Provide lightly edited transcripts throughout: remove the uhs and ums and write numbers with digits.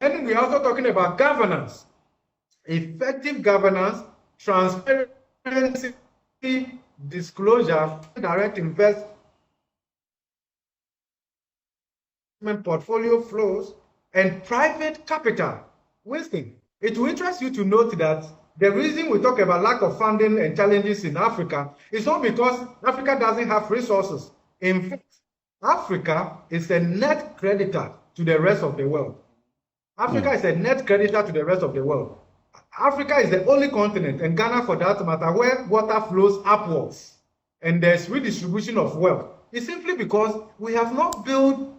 we're also talking about governance, effective governance, transparency, disclosure, direct investment portfolio flows, and private capital. Winston, it will interest you to note that the reason we talk about lack of funding and challenges in Africa is not because Africa doesn't have resources. In fact, Africa is a net creditor to the rest of the world. Africa is a net creditor to the rest of the world. Africa is the only continent, and Ghana for that matter, where water flows upwards and there's redistribution of wealth. It's simply because we have not built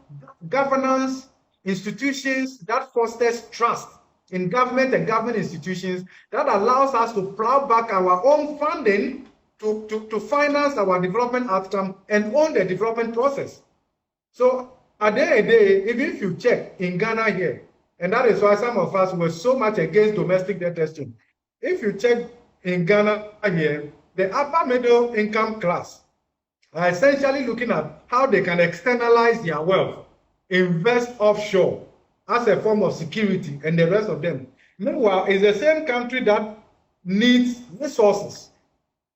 governance institutions that fosters trust in government and government institutions that allows us to plow back our own funding to finance our development outcome and own the development process. So at the end of the day, even if you check in Ghana here, and that is why some of us were so much against domestic debt testing. If you check in Ghana here, the upper middle income class are essentially looking at how they can externalize their wealth, invest offshore as a form of security, and the rest of them. Meanwhile, it's the same country that needs resources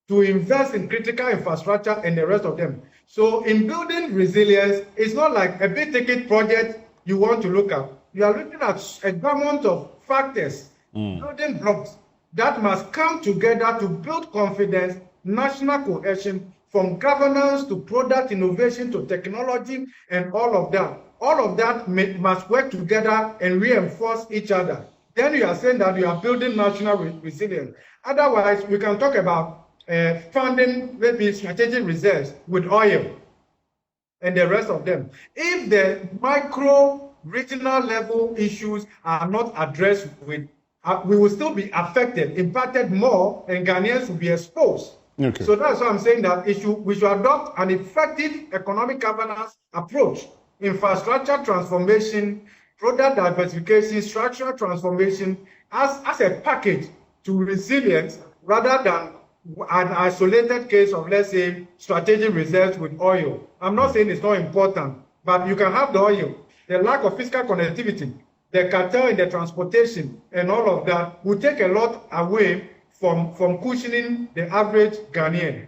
to invest in critical infrastructure and the rest of them. So in building resilience, it's not like a big ticket project you want to look at. You are looking at a gamut of factors, building blocks that must come together to build confidence, national cohesion, from governance to product innovation to technology and all of that. All of that must work together and reinforce each other. Then you are saying that you are building national resilience. Otherwise, we can talk about funding maybe strategic reserves with oil and the rest of them. If the micro regional level issues are not addressed with, we will still be affected, impacted more, and Ghanaians will be exposed. Okay. So that's why I'm saying that we should adopt an effective economic governance approach, infrastructure transformation, product diversification, structural transformation as a package to resilience rather than an isolated case of, let's say, strategic reserves with oil. I'm not saying it's not important, but you can have the oil. The lack of fiscal connectivity, the cartel in the transportation, and all of that will take a lot away from cushioning the average Ghanaian.